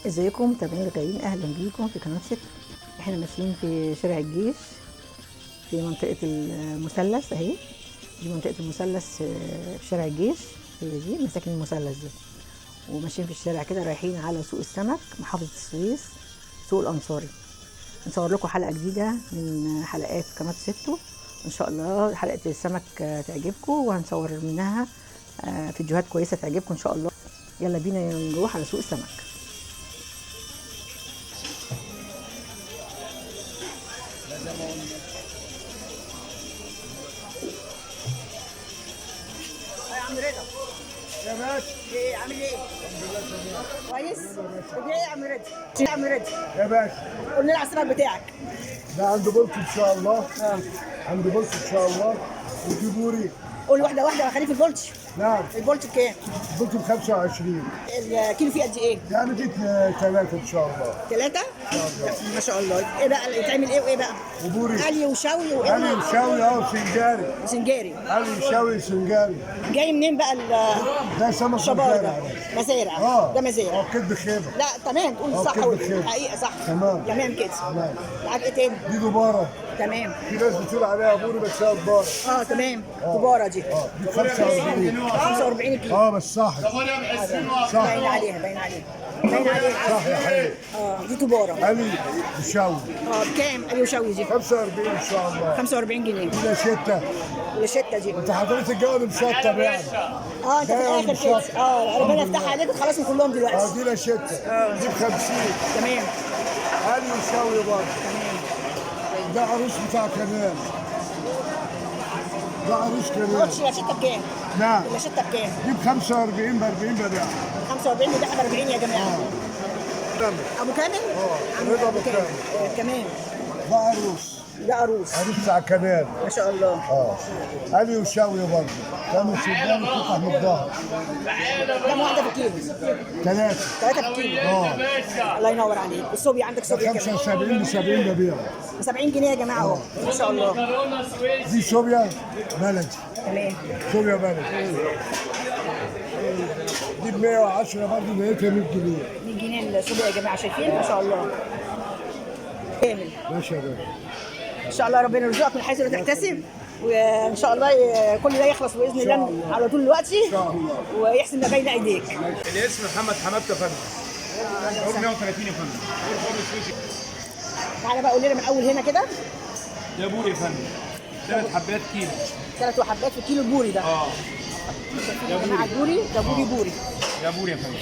ازيكم متابعين الغاليين، اهلا بيكم في قناه ست. احنا ماشيين في شارع الجيش في منطقه المثلث اهي. دي منطقه المثلث في شارع الجيش، هي دي مساكن المثلث دي. وماشيين في الشارع كده رايحين على سوق السمك محافظه السويس، سوق الانصاري. نصور لكم حلقه جديده من حلقات قناه ستو. ان شاء الله حلقه السمك تعجبكم، وهنصور منها فيديوهات كويسه تعجبكم ان شاء الله. يلا بينا نروح على سوق السمك. يا عم رضا، يا باشا ايه عامل ايه؟ الحمد لله تمام. كويس؟ طب ايه يا عم رضا؟ يا عم رضا، يا باشا قول لنا على السمك بتاعك. ده عنده بلط ان شاء الله. عنده بلط ان شاء الله. وفي بوري. قول واحده واحده خليه في البولتش. نعم البولتش بكام؟ بلط ب 25. الكيلو فيه قد ايه؟ يعني جيت ثلاثة ان شاء الله. ثلاثة؟ ان شاء الله. ما شاء الله. ايه بقى يتعمل ايه وايه بقى؟ وبوري. قلي وشوي وايه؟ علي وشاوي وسنجاري. وسنجاري. علي وشاوي وسنجاري. جاي منين بقى ده سمك الشبار مزارع ده؟ يا باشا. مزارع. ده مزارع. كده خيبة. لا تمام، تقول صح كده خير. الحقيقة صح. تمام. تمام كده. تمام. معاك ايه تاني؟ دي دبارة. تمام. في ناس بتقول عليها بوري بس هي دبارة. تمام. كبارة دي. دي 45. 45 كيلو. بس صح. باين عليها باين عليها. باين عليها. صح يا حبيبي. دي تبارة. علي وشاوي. بكام قلي وشوي دي؟ 45 ان شاء الله. 45 جنيه. كده شتة. والشتة دي. انت حضرتك جاوب مشطب يعني. انت في الاخر كده. ربنا يفتحها عليك وتخلصهم كلهم دلوقتي. دي لا شتة. دي ب 50. تمام. علي وشاوي برضه. تمام. ده عروس بتاع كنان. ده عروس كنان. قلتش لا شتة بكام؟ نعم. لا شتة بكام؟ دي ب 45 ب 40 بدع. 45 وده ب 40 يا جماعة. كمل. ابو كامل؟ رضا ابو كامل. كمان. ده عروس. ده عروس. عروس بتاع كنان. ما شاء الله. علي وشاوي برضه. كانوا سودان قطع من الظهر. كم واحدة في الكيلو؟ 3. 3 في الكيلو. الله ينور عليك. والصوبيا عندك صوبيا كمان. 75 ب 70 ببيع. 70 جنيه يا جماعة اهو. ما شاء الله. دي صوبيا بلدي. تمام. صوبيا بلدي. دي ب 110 برضه لقيتها 100 جنيه. 100 جنيه الصوبيا يا جماعة، شايفين؟ ما شاء الله. كامل. ماشي يا باشا. ان شاء الله ربنا يرزقك من حيث لا تحتسب، وان شاء الله كل ده يخلص باذن الله على طول الوقت، ويحسن ما بين ايديك. الاسم محمد حماد يا فندم. عمر 130 يا فندم. تعالى بقى قول لنا من اول هنا كده. ده بوري يا فندم. 3 حبات كيلو. 3 حبات في الكيلو البوري ده. ده يا جماعه البوري ده بوري. ده بوري يا فندم.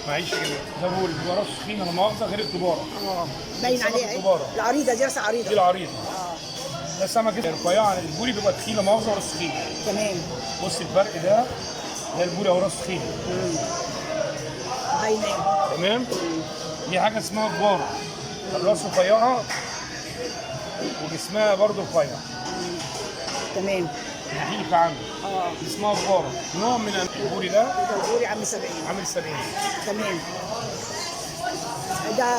معيش كده. ده بوري اللي وراه السخينه لا مؤاخذه غير الكباره. باين عليها ايه؟ كبارة. العريضه دي راسها دي عريضه. العريضه. ده سمك رفيع. البوري بيبقى تخين لا مؤاخذه ورا السخينه. تمام. بص الفرق ده. ده البوري ورا السخينه. باينه. تمام. دي حاجه اسمها كباره. الراس رفيعه وجسمها برضه رفيع. تمام. نحيف عنه. دي اسمها كباره. نوع من البوري ده. ده البوري عامل 70. عامل 70. تمام. ده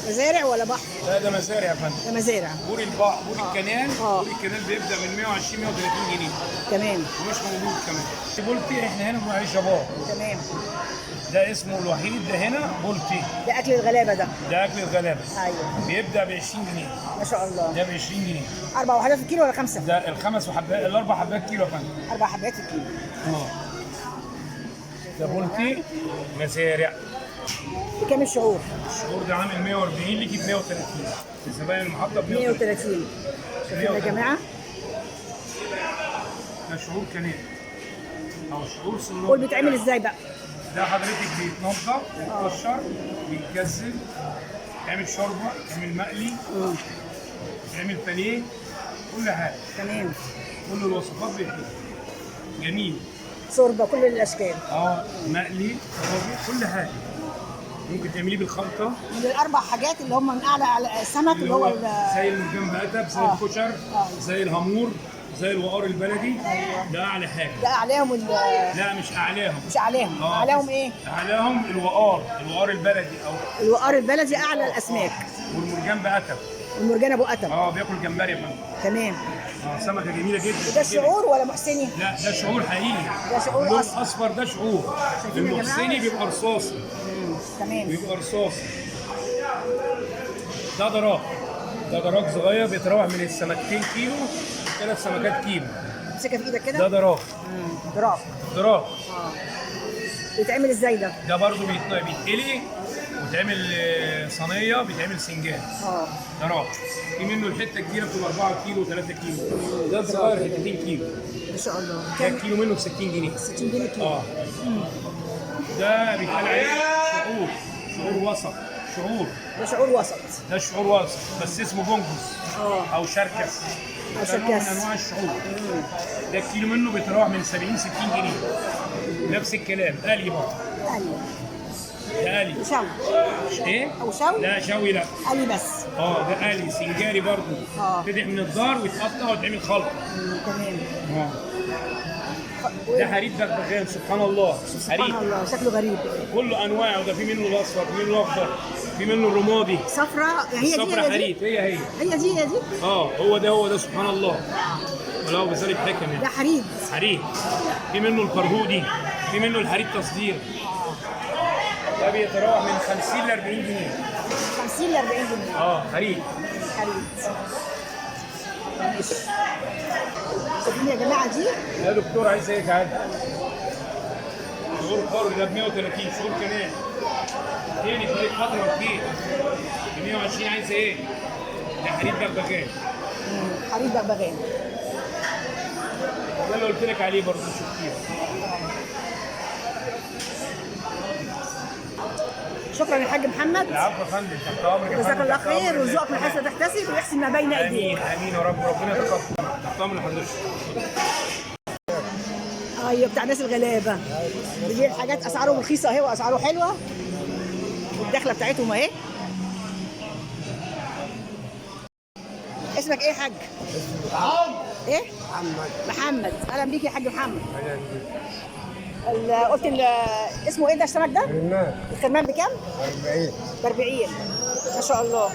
مزارع ولا بحر؟ ده مزارع يا فندم. ده مزارع. بوري البحر، بوري الكنال. آه. بوري الكنال بيبدا من 120 130 جنيه تمام. ومش موجود كمان. بولتي احنا هنا بنروح الجبار. تمام. ده اسمه الوحيد. ده هنا بولتي. ده اكل الغلابه ده. ده اكل الغلابه. ايوه. بيبدا ب 20 جنيه. ما شاء الله. ده ب 20 جنيه. 4 وحدات في الكيلو ولا 5؟ ده الخمس وحبات الاربع حبات كيلو يا فندم. 4 حبات في الكيلو. ده بولتي مزارع. بكام الشعور؟ الشهور ده عامل 140 ليكي ب 130. الزباين المحطه ب 130. 130. شايفين يا جماعه؟ ده شهور كنال او شهور صناره. قول بيتعمل ازاي بقى؟ ده حضرتك بيتنضف يتقشر بيتجزل يعمل شوربه يعمل مقلي يعمل بانيه كل حاجه. تمام. كل الوصفات بيتنضف جميل. شوربه كل الاشكال. مقلي شوربه كل حاجه. ممكن تعمليه بالخلطه. من الاربع حاجات اللي هم من اعلى على السمك اللي هو زي المرجان بقتب زي الكشر زي الهامور زي الوقار البلدي. ده اعلى حاجه. ده اعلاهم لا مش اعلاهم. مش اعلاهم. اعلاهم ايه؟ اعلاهم الوقار البلدي او الوقار البلدي اعلى الاسماك. والمرجان بقتب. والمرجان ابو قتم. بياكل جمبري يا فندم. تمام. سمكه جميله جدا. ده شعور ولا محسني؟ لا ده شعور حقيقي. ده شعور اللون اصفر. الاصفر ده شعور. شايفين يا جماعة؟ المحسني بيبقى رصاصي. تمام. ويبقى رصاص. ده دراك. ده دراك صغير بيتراوح من السمكتين كيلو ثلاث سمكات كيلو. امسكها في ايدك كده. ده دراك. دراك. دراك. بيتعمل ازاي ده؟ ده برضه بيتقلي ويتعمل صينيه، بيتعمل سنجان. دراك. في منه الحته كبيره بتبقى 4 كيلو 3 كيلو. ده صغير حتتين كيلو. ما شاء الله. ده كيلو منه ب 60 جنيه. 60 جنيه كيلو. ده بيتقال عليه شعور. شعور وسط. شعور. ده شعور وسط. ده شعور وسط بس اسمه بونجوس. او شركس. او ده نوع من شركس. انواع الشعور. ده الكيلو منه بيتراوح من 70 60 جنيه. نفس الكلام قلي برضه. قلي. ده قلي. وشوي. ايه؟ او شوي؟ لا شوي لا. قلي بس. ده قلي سنجاري برضه. تدعي من الدار ويتقطع ويتعمل خلط. تمام. ده حريق بغبغان سبحان الله. سبحان الله شكله غريب. كله انواعه. ده في منه الاصفر، في منه الاخضر، في منه الرمادي. صفراء هي دي. صفرا حريق. هي دي. هو ده سبحان الله. ولو بذلك حكم يعني. ده حريق. حريق. في منه الفرهودي، في منه الحريق تصدير. ده بيتراوح من 50 ل 40 جنيه. 50 ل 40 جنيه. حريق. حريق. ماشي. شايفين يا جماعه دي؟ يا دكتور عايز ايه تعالى؟ شهور قرن ده ب 130 شهور كمان. تاني طريق خضرا كتير. ب 120 عايز ايه؟ ده حريق بغبغان. حريق بغبغان. ده اللي قلت لك عليه برضه شفتيه. شكرا يا حاج محمد. العفو يا فندم، تحت امرك يا فندم. جزاك الله خير ويرزقك من حيث لا تحتسب ويحسن ما بين ايديك. امين يا رب. ربنا يتقبل. تحت امر حضرتك. ايوه بتاع الناس الغلابه. دي الحاجات اسعارهم رخيصه اهي واسعاره حلوه. والدخله بتاعتهم اهي. اسمك ايه يا حاج؟ ايه؟ محمد. اهلا بيك يا حاج محمد. قلت اسمه ايه ده السمك ده؟ الخرمان بكام؟ 40. ب 40 ما شاء الله.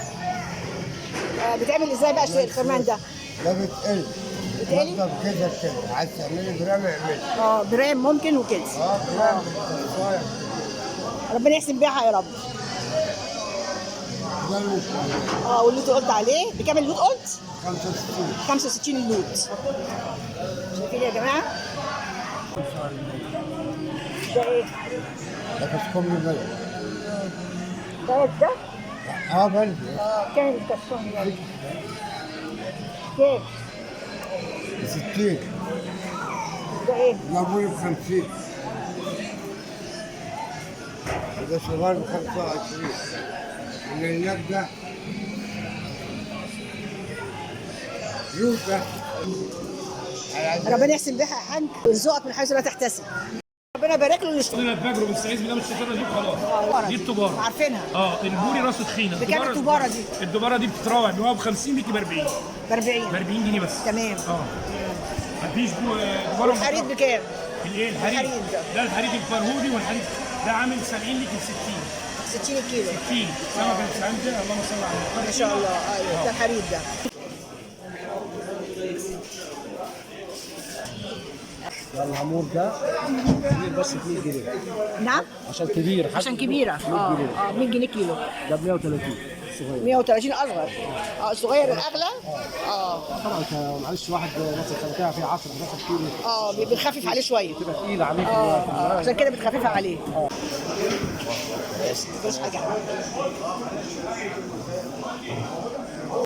بتعمل ازاي بقى الخرمان ده؟ ده بتقل. بتقلي؟ كده عايز تعملي جرام اعملي. جرام ممكن وكده. جرام. ربنا يحسن بيها يا رب. واللوت قلت عليه بكام اللوت قلت؟ 65. 65 اللوت. شايفين يا جماعه؟ ده ايه؟ ده كشكول بلد. ده؟ بلد. كام الكشكول ده؟ كام؟ 60. ده ايه؟ جابوا لي ب 50. وده صغير ب 25. اللي هناك ده يوسف. ربنا يحسن بيها يا حاج ويرزقك من حيث لا تحتسب. ربنا يبارك له ويشفيه. انا الفجر بالسعيد بالله مش الشجره دي خلاص. دي التباره. عارفينها. البوري راس تخينه. بكام التباره دي؟ الدباره دي بتتراوح ب 50 ليكي ب 40. ب 40. ب 40 جنيه بس. تمام. مفيش دباره. الحريد بكام؟ الايه الحريد؟ ده الحريد الفرهودي والحريد ده عامل 70 ليكي ب 60. 60 الكيلو. 60 سمكه سعيده اللهم صل على النبي. ما شاء الله. ايوه ده الحريد ده. الهامور ده كبير بس ب 100 جنيه. نعم؟ عشان كبير. عشان كبيره. 100 جنيه كيلو. ده ب 130 صغير. 130 اصغر. الصغير الاغلى. طبعا انت معلش واحد مثلا سمكها فيها 10 11 كيلو. بنخفف عليه شويه. تبقى تقيله عليك. عشان كده بتخففها عليه. بس حاجه.